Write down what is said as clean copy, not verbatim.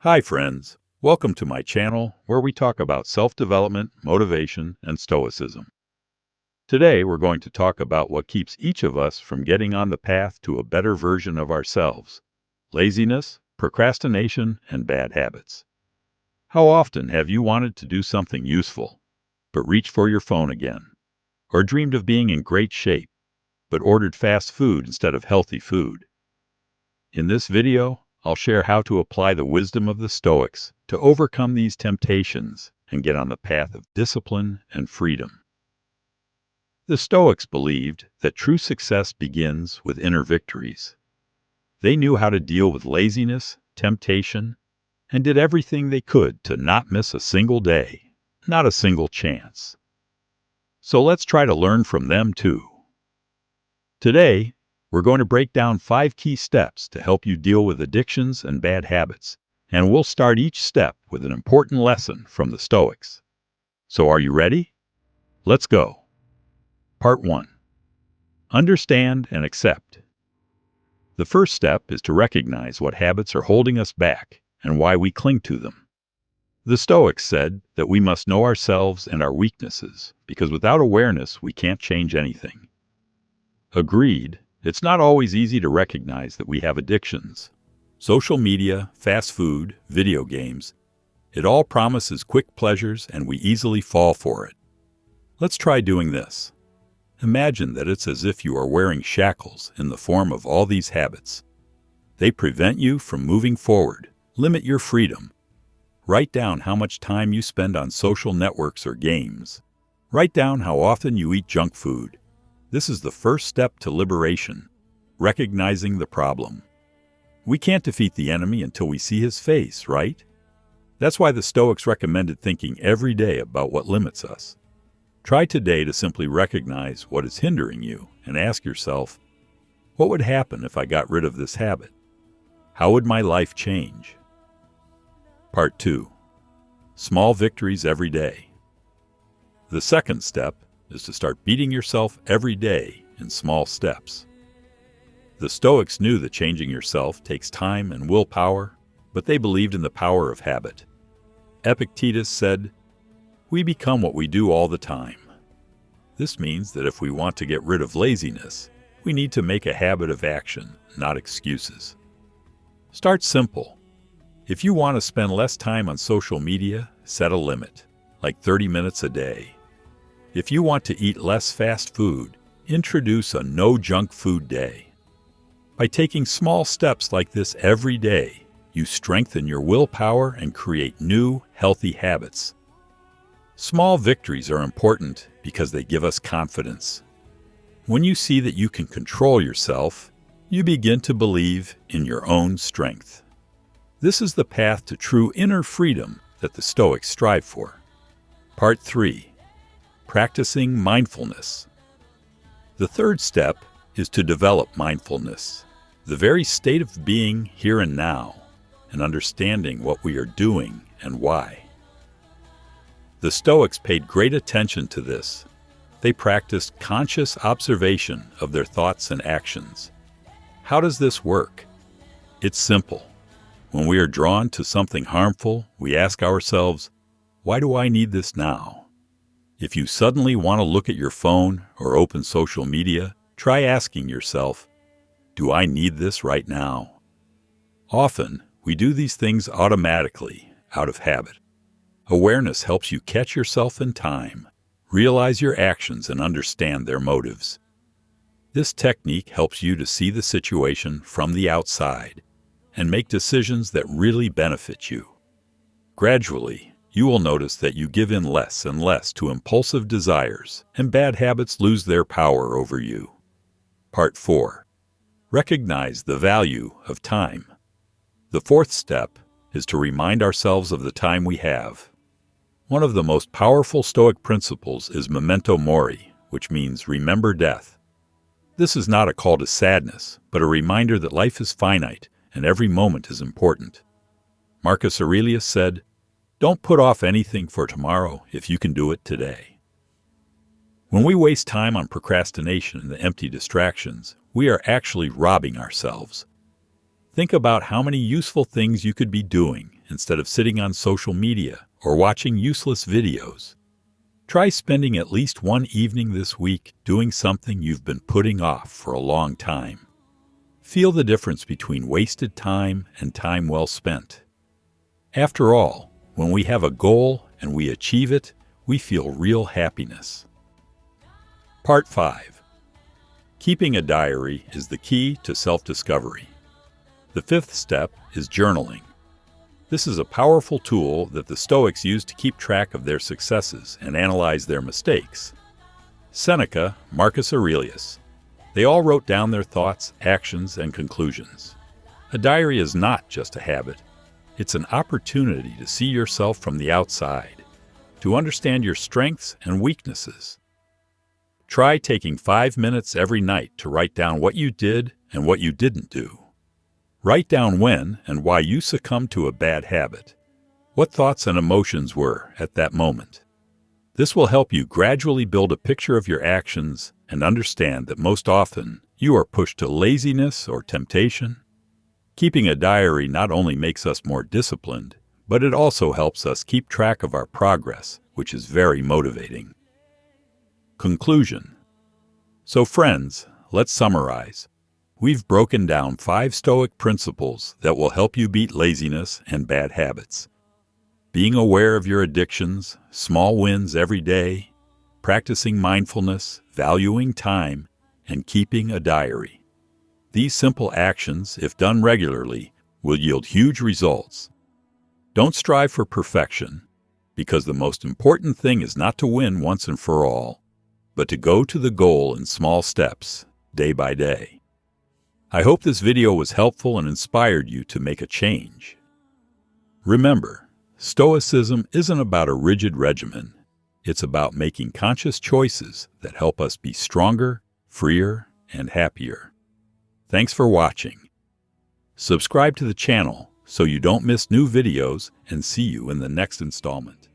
Hi friends, welcome to my channel where we talk about self-development, motivation, and Stoicism. Today we're going to talk about what keeps each of us from getting on the path to a better version of ourselves: laziness, procrastination, and bad habits. How often have you wanted to do something useful, but reached for your phone again? Or dreamed of being in great shape, but ordered fast food instead of healthy food? In this video, I'll share how to apply the wisdom of the Stoics to overcome these temptations and get on the path of discipline and freedom. The Stoics believed that true success begins with inner victories. They knew how to deal with laziness, temptation, and did everything they could to not miss a single day, not a single chance. So let's try to learn from them too. Today, we're going to break down 5 key steps to help you deal with addictions and bad habits, and we'll start each step with an important lesson from the Stoics. So are you ready? Let's go. Part 1. Understand and accept. The first step is to recognize what habits are holding us back and why we cling to them. The Stoics said that we must know ourselves and our weaknesses, because without awareness we can't change anything. Agreed. It's not always easy to recognize that we have addictions. Social media, fast food, video games, it all promises quick pleasures and we easily fall for it. Let's try doing this. Imagine that it's as if you are wearing shackles in the form of all these habits. They prevent you from moving forward, limit your freedom. Write down how much time you spend on social networks or games. Write down how often you eat junk food. This is the first step to liberation, recognizing the problem. We can't defeat the enemy until we see his face, right? That's why the Stoics recommended thinking every day about what limits us. Try today to simply recognize what is hindering you and ask yourself, what would happen if I got rid of this habit? How would my life change? Part 2. Small victories every day. The second step is to start beating yourself every day in small steps. The Stoics knew that changing yourself takes time and willpower, but they believed in the power of habit. Epictetus said, "We become what we do all the time." This means that if we want to get rid of laziness, we need to make a habit of action, not excuses. Start simple. If you want to spend less time on social media, set a limit, like 30 minutes a day. If you want to eat less fast food, introduce a no junk food day. By taking small steps like this every day, you strengthen your willpower and create new, healthy habits. Small victories are important because they give us confidence. When you see that you can control yourself, you begin to believe in your own strength. This is the path to true inner freedom that the Stoics strive for. Part 3. Practicing mindfulness. The third step is to develop mindfulness, the very state of being here and now, and understanding what we are doing and why. The Stoics paid great attention to this. They practiced conscious observation of their thoughts and actions. How does this work? It's simple. When we are drawn to something harmful, we ask ourselves, why do I need this now? If you suddenly want to look at your phone or open social media, try asking yourself, do I need this right now? Often, we do these things automatically, out of habit. Awareness helps you catch yourself in time, realize your actions, and understand their motives. This technique helps you to see the situation from the outside and make decisions that really benefit you. Gradually, you will notice that you give in less and less to impulsive desires, and bad habits lose their power over you. Part 4. Recognize the value of time. The fourth step is to remind ourselves of the time we have. One of the most powerful Stoic principles is memento mori, which means remember death. This is not a call to sadness, but a reminder that life is finite and every moment is important. Marcus Aurelius said, "Don't put off anything for tomorrow if you can do it today." When we waste time on procrastination and the empty distractions, we are actually robbing ourselves. Think about how many useful things you could be doing instead of sitting on social media or watching useless videos. Try spending at least one evening this week doing something you've been putting off for a long time. Feel the difference between wasted time and time well spent. After all, when we have a goal and we achieve it, we feel real happiness. Part 5. Keeping a diary is the key to self-discovery. The fifth step is journaling. This is a powerful tool that the Stoics used to keep track of their successes and analyze their mistakes. Seneca, Marcus Aurelius, they all wrote down their thoughts, actions, and conclusions. A diary is not just a habit. It's an opportunity to see yourself from the outside, to understand your strengths and weaknesses. Try taking 5 minutes every night to write down what you did and what you didn't do. Write down when and why you succumbed to a bad habit, what thoughts and emotions were at that moment. This will help you gradually build a picture of your actions and understand that most often you are pushed to laziness or temptation. Keeping a diary not only makes us more disciplined, but it also helps us keep track of our progress, which is very motivating. Conclusion. So friends, let's summarize. We've broken down 5 Stoic principles that will help you beat laziness and bad habits. Being aware of your addictions, small wins every day, practicing mindfulness, valuing time, and keeping a diary. These simple actions, if done regularly, will yield huge results. Don't strive for perfection, because the most important thing is not to win once and for all, but to go to the goal in small steps, day by day. I hope this video was helpful and inspired you to make a change. Remember, Stoicism isn't about a rigid regimen. It's about making conscious choices that help us be stronger, freer, and happier. Thanks for watching. Subscribe to the channel so you don't miss new videos, and see you in the next installment.